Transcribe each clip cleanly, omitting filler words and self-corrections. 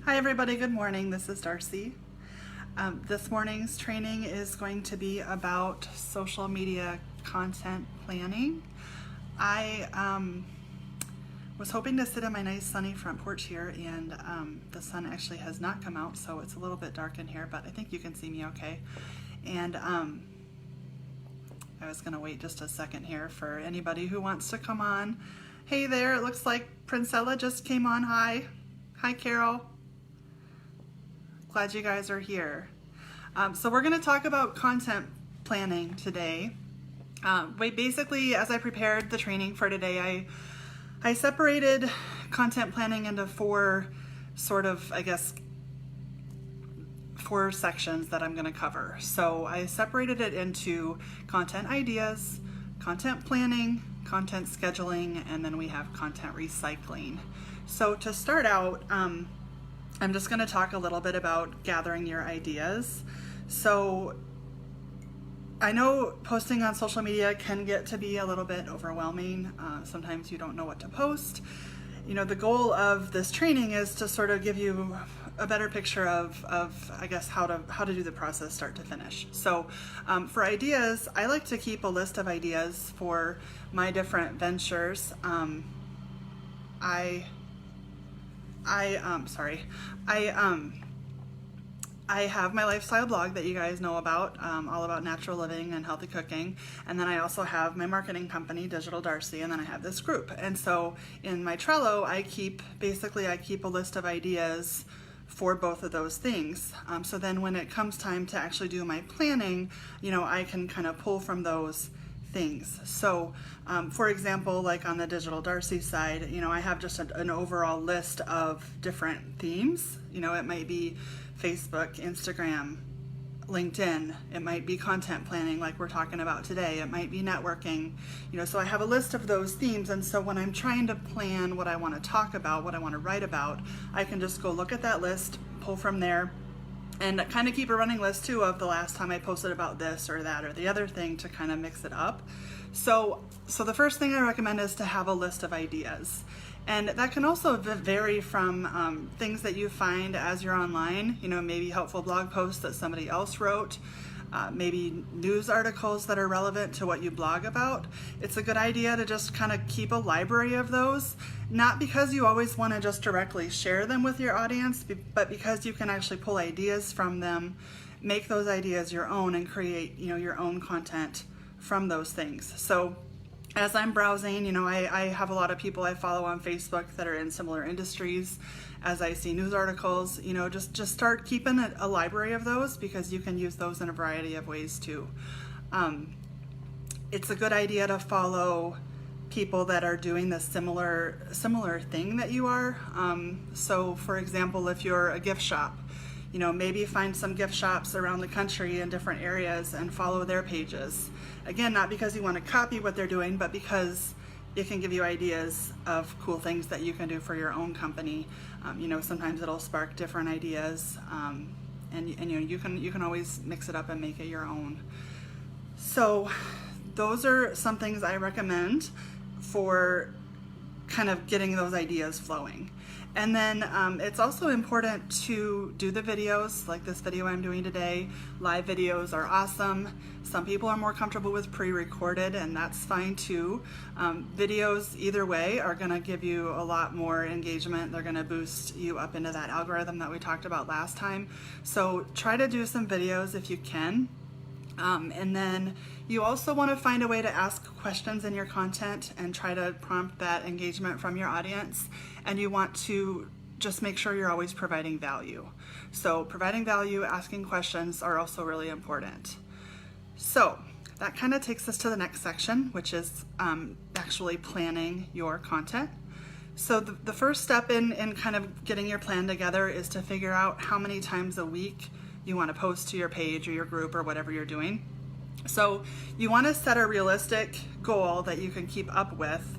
Hi everybody, good morning. This is Darcy. This morning's training is going to be about social media content planning. I was hoping to sit on my nice sunny front porch here, and the sun actually has not come out, so it's a little bit dark in here, but I think you can see me okay. And I was gonna wait just a second here for anybody who wants to come on. Hey there, it looks like Princella just came on. Hi Carol. Glad you guys are here. So we're going to talk about content planning today. Basically, as I prepared the training for today, I separated content planning into four sections that I'm going to cover. So I separated it into content ideas, content planning, content scheduling, and then we have content recycling. So to start out, I'm just going to talk a little bit about gathering your ideas. So I know posting on social media can get to be a little bit overwhelming. Sometimes you don't know what to post. You know, the goal of this training is to sort of give you a better picture of I guess how to do the process start to finish. So for ideas, I like to keep a list of ideas for my different ventures. I have my lifestyle blog that you guys know about, all about natural living and healthy cooking. And then I also have my marketing company, Digital Darcy, and then I have this group. And so in my Trello, I keep a list of ideas for both of those things. So then when it comes time to actually do my planning, you know, I can kind of pull from those things. So for example, like on the Digital Darcy side, you know, I have just an overall list of different themes. You know, it might be Facebook, Instagram, LinkedIn, it might be content planning like we're talking about today, it might be networking, you know, so I have a list of those themes. And so when I'm trying to plan what I want to talk about, what I want to write about, I can just go look at that list, pull from there, and kind of keep a running list too of the last time I posted about this or that or the other thing to kind of mix it up. So the first thing I recommend is to have a list of ideas. And that can also vary from things that you find as you're online, you know, maybe helpful blog posts that somebody else wrote, maybe news articles that are relevant to what you blog about. It's a good idea to just kind of keep a library of those, not because you always want to just directly share them with your audience, but because you can actually pull ideas from them, make those ideas your own, and create, you know, your own content from those things. So as I'm browsing, you know, I have a lot of people I follow on Facebook that are in similar industries. As I see news articles, you know, just start keeping a library of those, because you can use those in a variety of ways too. It's a good idea to follow people that are doing the similar thing that you are. So for example, if you're a gift shop, you know, maybe find some gift shops around the country in different areas and follow their pages. Again, not because you want to copy what they're doing, but because it can give you ideas of cool things that you can do for your own company. You know, sometimes it'll spark different ideas, and you know, you can always mix it up and make it your own. So those are some things I recommend for kind of getting those ideas flowing. And then it's also important to do the videos, like this video I'm doing today. Live videos are awesome. Some people are more comfortable with pre-recorded, and that's fine too. Videos, either way, are gonna give you a lot more engagement. They're gonna boost you up into that algorithm that we talked about last time. So try to do some videos if you can. And then you also want to find a way to ask questions in your content and try to prompt that engagement from your audience. And you want to just make sure you're always providing value. So providing value, asking questions are also really important. So that kind of takes us to the next section, which is actually planning your content. So the first step in kind of getting your plan together is to figure out how many times a week you want to post to your page or your group or whatever you're doing. So you want to set a realistic goal that you can keep up with.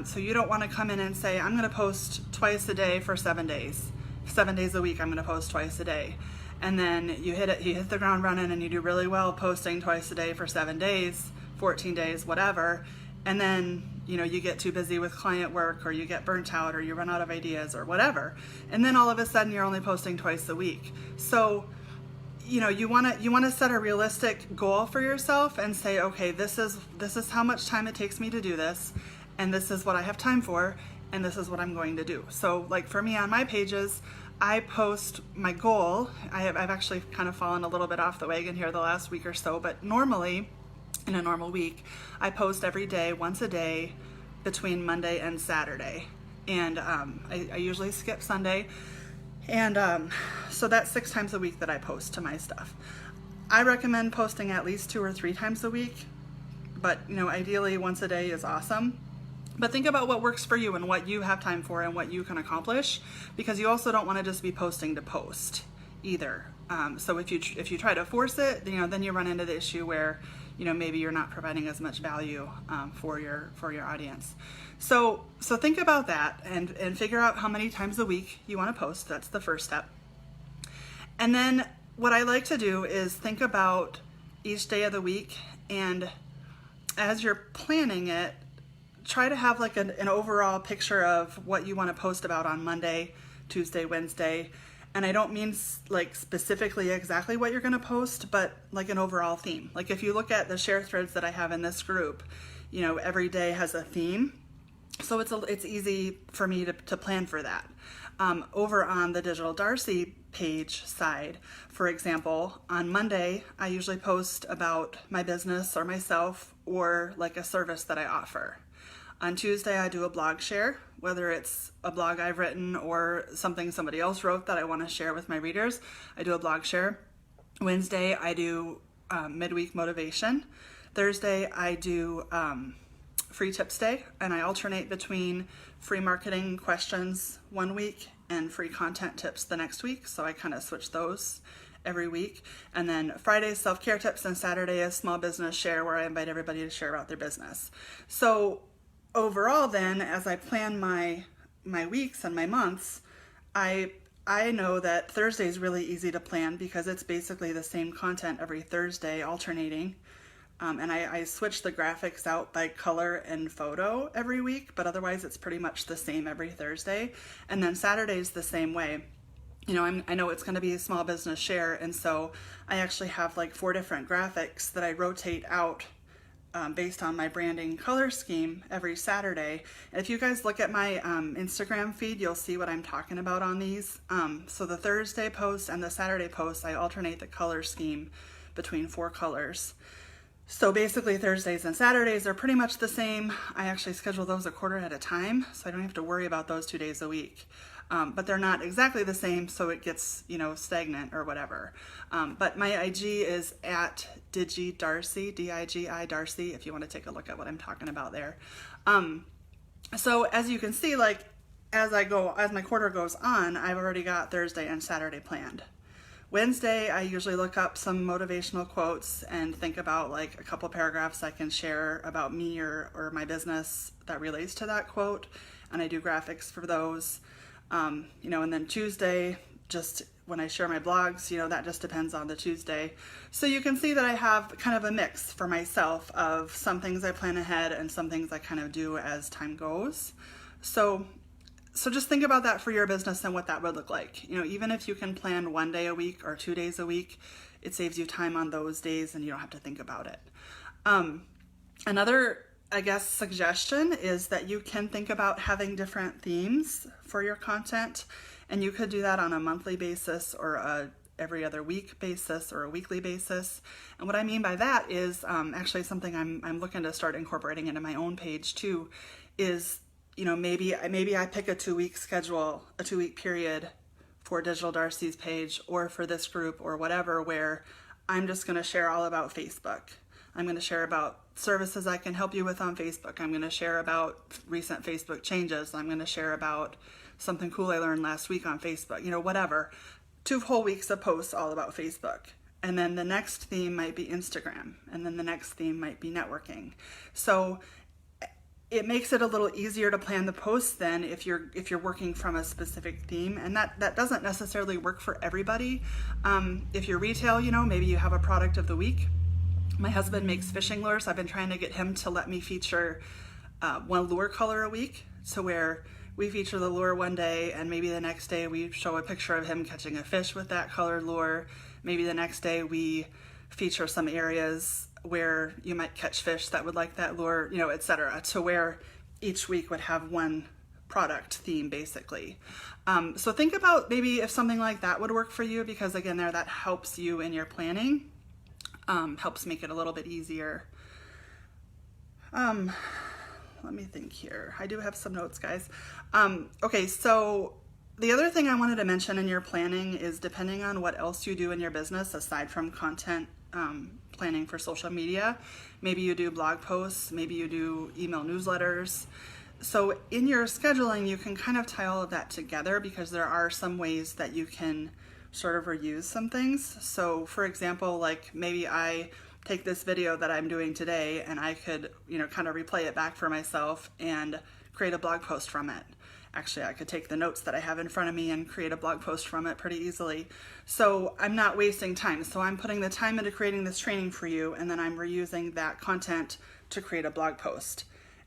So you don't want to come in and say, I'm going to post twice a day for 7 days. 7 days a week, I'm going to post twice a day. And then you hit the ground running and you do really well posting twice a day for 7 days, 14 days, whatever. And then you get too busy with client work, or you get burnt out, or you run out of ideas, or whatever. And then all of a sudden you're only posting twice a week. So, you want to set a realistic goal for yourself and say, okay, this is how much time it takes me to do this, and this is what I have time for, and this is what I'm going to do. So like for me on my pages, I post my goal. I've actually kind of fallen a little bit off the wagon here the last week or so, but normally in a normal week, I post every day, once a day, between Monday and Saturday. And I usually skip Sunday. And so that's 6 times a week that I post to my stuff. I recommend posting at least 2 or 3 times a week, but ideally once a day is awesome. But think about what works for you and what you have time for and what you can accomplish, because you also don't want to just be posting to post either. So if you try to force it, then you run into the issue where maybe you're not providing as much value for your audience. So think about that and figure out how many times a week you want to post. That's the first step. And then what I like to do is think about each day of the week, and as you're planning it, try to have like an overall picture of what you want to post about on Monday, Tuesday, Wednesday. And I don't mean like specifically exactly what you're going to post, but like an overall theme. Like if you look at the share threads that I have in this group, every day has a theme. So it's easy for me to plan for that. Over on the Digital Darcy page side, for example, on Monday, I usually post about my business or myself or like a service that I offer. On Tuesday, I do a blog share, whether it's a blog I've written or something somebody else wrote that I want to share with my readers. I do a blog share. Wednesday, I do midweek motivation. Thursday, I do free tips day, and I alternate between free marketing questions one week and free content tips the next week. So I kind of switch those every week. And then Friday is self-care tips, and Saturday is small business share, where I invite everybody to share about their business. So overall then, as I plan my weeks and my months, I know that Thursday is really easy to plan because it's basically the same content every Thursday, alternating. And I switch the graphics out by color and photo every week, but otherwise it's pretty much the same every Thursday. And then Saturday is the same way. I know it's going to be a small business share, and so I actually have like 4 different graphics that I rotate out based on my branding color scheme every Saturday. And if you guys look at my Instagram feed, you'll see what I'm talking about on these. So the Thursday post and the Saturday post, I alternate the color scheme between 4 colors. So basically Thursdays and Saturdays are pretty much the same. I actually schedule those a quarter at a time, so I don't have to worry about those 2 days a week. But they're not exactly the same, so it gets, stagnant or whatever. But my IG is at DigiDarcy, D-I-G-I Darcy, if you want to take a look at what I'm talking about there. So as you can see, like as my quarter goes on, I've already got Thursday and Saturday planned. Wednesday, I usually look up some motivational quotes and think about like a couple paragraphs I can share about me or my business that relates to that quote, and I do graphics for those. And then Tuesday, just when I share my blogs, that just depends on the Tuesday. So you can see that I have kind of a mix for myself of some things I plan ahead and some things I kind of do as time goes. So just think about that for your business and what that would look like. Even if you can plan 1 day a week or 2 days a week, it saves you time on those days and you don't have to think about it. Another suggestion is that you can think about having different themes for your content, and you could do that on a monthly basis or a every other week basis or a weekly basis. And what I mean by that is actually something I'm looking to start incorporating into my own page too, is maybe I pick a 2-week schedule, a 2-week period for Digital Darcy's page or for this group or whatever, where I'm just going to share all about Facebook. I'm going to share about services I can help you with on Facebook. I'm going to share about recent Facebook changes. I'm going to share about something cool I learned last week on Facebook, whatever. 2 whole weeks of posts all about Facebook. And then the next theme might be Instagram. And then the next theme might be networking. So it makes it a little easier to plan the posts then if you're working from a specific theme, and that doesn't necessarily work for everybody. If you're retail, maybe you have a product of the week. My husband makes fishing lures. I've been trying to get him to let me feature one lure color a week, to where we feature the lure one day and maybe the next day we show a picture of him catching a fish with that colored lure. Maybe the next day we feature some areas where you might catch fish that would like that lure, you know, etc. To where each week would have one product theme basically. So think about maybe if something like that would work for you, because again, that helps you in your planning, helps make it a little bit easier. Let me think here. I do have some notes, guys. Okay, so the other thing I wanted to mention in your planning is, depending on what else you do in your business aside from content planning for social media, maybe you do blog posts, maybe you do email newsletters. So in your scheduling, you can kind of tie all of that together, because there are some ways that you can sort of reuse some things. So for example, like maybe I take this video that I'm doing today and I could, you know, kind of replay it back for myself and create a blog post from it. Actually, I could take the notes that I have in front of me and create a blog post from it pretty easily. So I'm not wasting time. So I'm putting the time into creating this training for you, and then I'm reusing that content to create a blog post.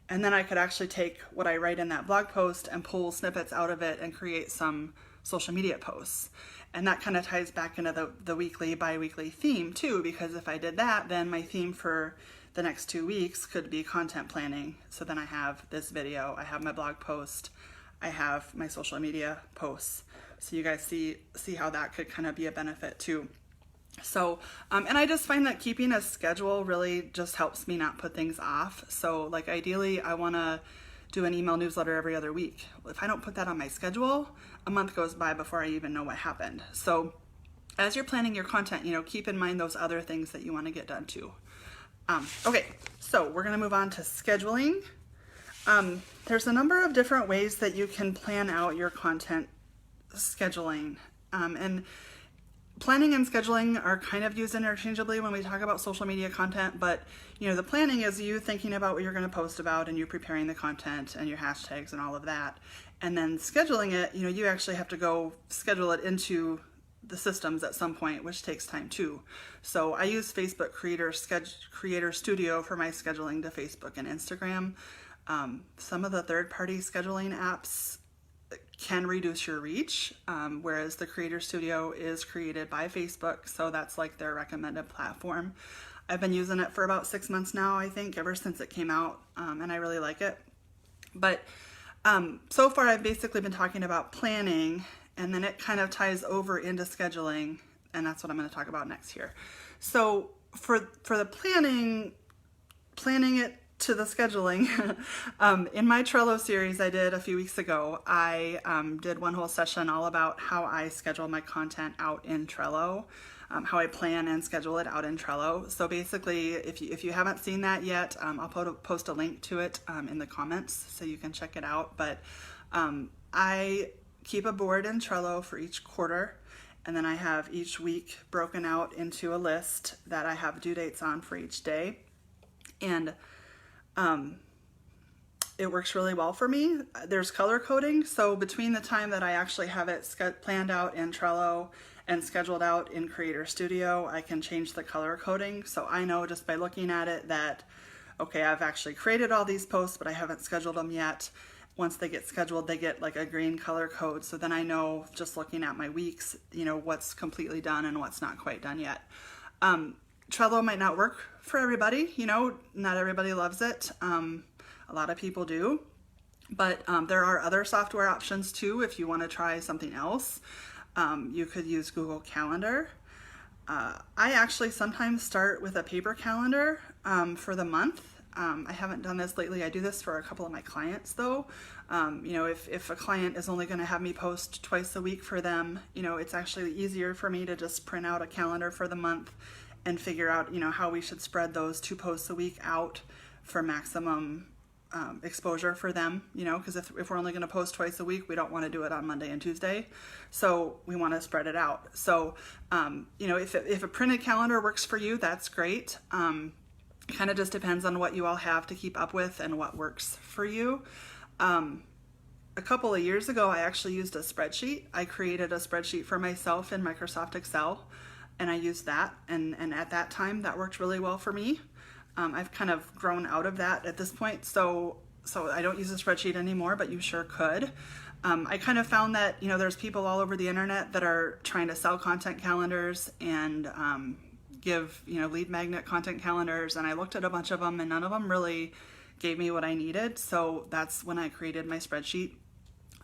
And then I could actually take what I write in that blog post and pull snippets out of it and create some social media posts. And that kind of ties back into the weekly, bi-weekly theme too, because if I did that, then my theme for the next 2 weeks could be content planning. So then I have this video, I have my blog post, I have my social media posts. So you guys see how that could kind of be a benefit too. So, and I just find that keeping a schedule really just helps me not put things off. So like ideally I want to do an email newsletter every other week. If I don't put that on my schedule, a month goes by before I even know what happened. So as you're planning your content, you know, keep in mind those other things that you want to get done too. Okay, so we're going to move on to scheduling. There's a number of different ways that you can plan out your content scheduling. And planning and scheduling are kind of used interchangeably when we talk about social media content, but you know, the planning is you thinking about what you're going to post about and you preparing the content and your hashtags and all of that. And then scheduling it, you know, you actually have to go schedule it into the systems at some point, which takes time too. So I use Facebook Creator Studio for my scheduling to Facebook and Instagram. Some of the third-party scheduling apps can reduce your reach, whereas the Creator Studio is created by Facebook, so that's like their recommended platform. I've been using it for about 6 months now, I think, ever since it came out, and I really like it. But so far I've basically been talking about planning, and then it kind of ties over into scheduling, and that's what I'm going to talk about next here. So for the planning it to the scheduling, in my Trello series I did a few weeks ago, I did one whole session all about how I schedule my content out in Trello, how I plan and schedule it out in Trello. So basically, if you haven't seen that yet, I'll post a link to it in the comments so you can check it out. But I keep a board in Trello for each quarter, and then I have each week broken out into a list that I have due dates on for each day. And it works really well for me. There's color coding, so between the time that I actually have it planned out in Trello and scheduled out in Creator Studio, I can change the color coding. So I know just by looking at it that, okay, I've actually created all these posts, but I haven't scheduled them yet. Once they get scheduled, they get like a green color code. So then I know, just looking at my weeks, you know, what's completely done and what's not quite done yet. Trello might not work for everybody, you know, not everybody loves it. A lot of people do, but there are other software options too if you want to try something else. You could use Google Calendar. I actually sometimes start with a paper calendar for the month. I haven't done this lately. I do this for a couple of my clients though. You know, if a client is only going to have me post twice a week for them, you know, it's actually easier for me to just print out a calendar for the month and figure out, you know, how we should spread those 2 posts a week out for maximum exposure for them, you know, because if we're only going to post twice a week, we don't want to do it on Monday and Tuesday. So we want to spread it out. So, you know, if a printed calendar works for you, that's great. It kind of just depends on what you all have to keep up with and what works for you. A couple of years ago, I actually used a spreadsheet. I created a spreadsheet for myself in Microsoft Excel, and I used that. And at that time, that worked really well for me. I've kind of grown out of that at this point. So So I don't use a spreadsheet anymore, but you sure could. I kind of found that, there's people all over the internet that are trying to sell content calendars and give, lead magnet content calendars. And I looked at a bunch of them and none of them really gave me what I needed. So that's when I created my spreadsheet.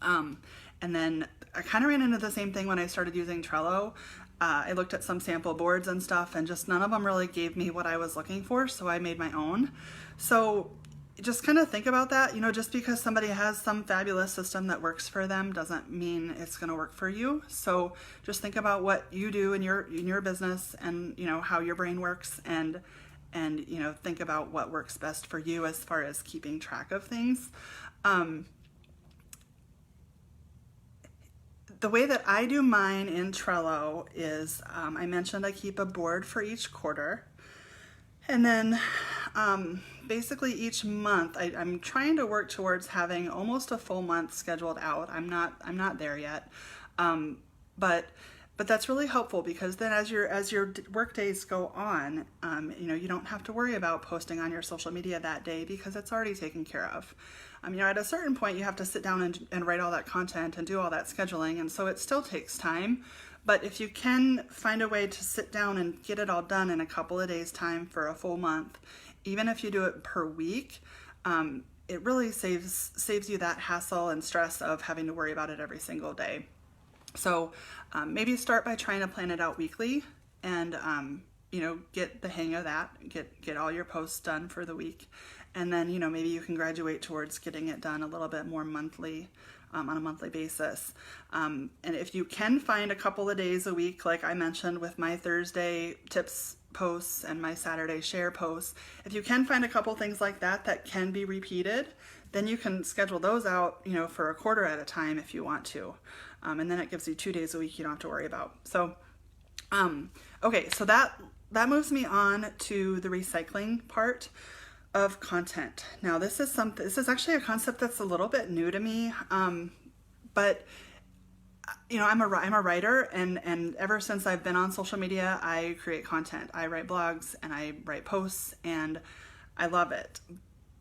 And then I kind of ran into the same thing when I started using Trello. I looked at some sample boards and stuff and just none of them really gave me what I was looking for. So I made my own. So just kind of think about that. Just because somebody has some fabulous system that works for them doesn't mean it's going to work for you. So just think about what you do in your business and, how your brain works and think about what works best for you as far as keeping track of things. The way that I do mine in Trello is, I mentioned I keep a board for each quarter. And then basically each month, I'm trying to work towards having almost a full month scheduled out. I'm not there yet. But that's really helpful because then as your work days go on, you don't have to worry about posting on your social media that day because it's already taken care of. At a certain point you have to sit down and write all that content and do all that scheduling, and so it still takes time. But if you can find a way to sit down and get it all done in a couple of days' time for a full month, even if you do it per week, it really saves you that hassle and stress of having to worry about it every single day. So maybe start by trying to plan it out weekly and get the hang of that, get all your posts done for the week. And then, maybe you can graduate towards getting it done a little bit more monthly, on a monthly basis. And if you can find a couple of days a week, like I mentioned with my Thursday tips posts and my Saturday share posts, if you can find a couple things like that can be repeated, then you can schedule those out, for a quarter at a time if you want to. And then it gives you 2 days a week you don't have to worry about. So, okay, so that moves me on to the recycling part of content. Now this is actually a concept that's a little bit new to me, but I'm a writer, and ever since I've been on social media, I create content. I write blogs and I write posts, and I love it.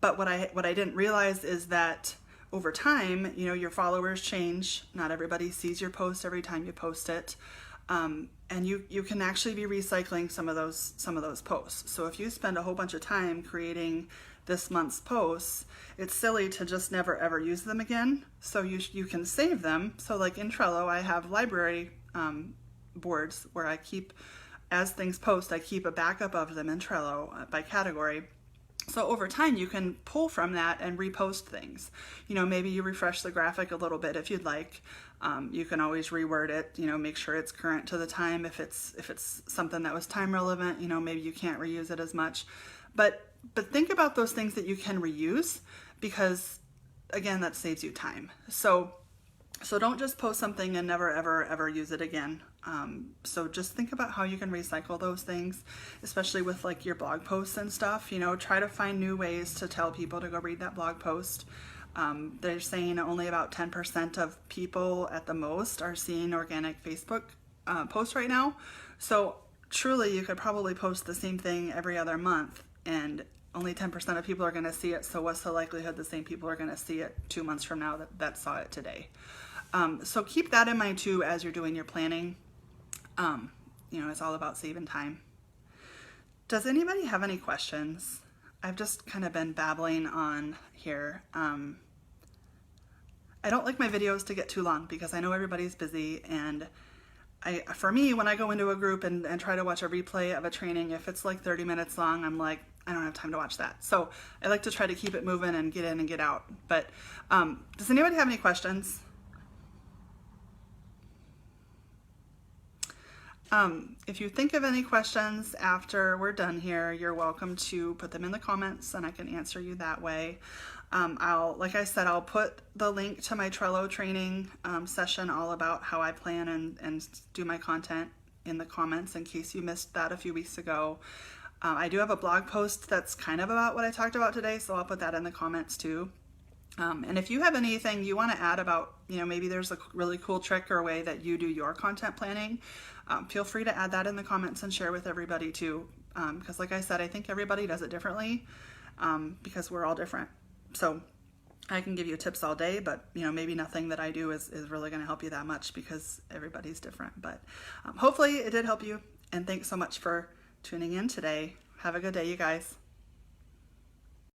But what I didn't realize is that over time, your followers change. Not everybody sees your post every time you post it. And you can actually be recycling some of those posts. So if you spend a whole bunch of time creating this month's posts, it's silly to just never ever use them again. So you can save them. So like in Trello, I have library boards where I keep, as things post, I keep a backup of them in Trello by category. So over time, you can pull from that and repost things. Maybe you refresh the graphic a little bit if you'd like. You can always reword it, make sure it's current to the time. If it's something that was time relevant, maybe you can't reuse it as much. But think about those things that you can reuse, because again, that saves you time. So don't just post something and never ever use it again. So just think about how you can recycle those things, especially with like your blog posts and stuff. Try to find new ways to tell people to go read that blog post. They're saying only about 10% of people at the most are seeing organic Facebook posts right now. So truly, you could probably post the same thing every other month, and only 10% of people are going to see it. So what's the likelihood the same people are going to see it 2 months from now that saw it today? So keep that in mind too as you're doing your planning. It's all about saving time. Does anybody have any questions? I've just kind of been babbling on here. I don't like my videos to get too long because I know everybody's busy, and for me, when I go into a group and try to watch a replay of a training, if it's like 30 minutes long, I'm like, I don't have time to watch that. So I like to try to keep it moving and get in and get out. But does anybody have any questions? If you think of any questions after we're done here, you're welcome to put them in the comments and I can answer you that way. Like I said, I'll put the link to my Trello training session all about how I plan and do my content in the comments in case you missed that a few weeks ago. I do have a blog post that's kind of about what I talked about today, so I'll put that in the comments too. And if you have anything you want to add about, maybe there's a really cool trick or a way that you do your content planning, feel free to add that in the comments and share with everybody too. Because like I said, I think everybody does it differently because we're all different. So I can give you tips all day, but maybe nothing that I do is really going to help you that much because everybody's different. But hopefully it did help you, and thanks so much for tuning in today. Have a good day, you guys.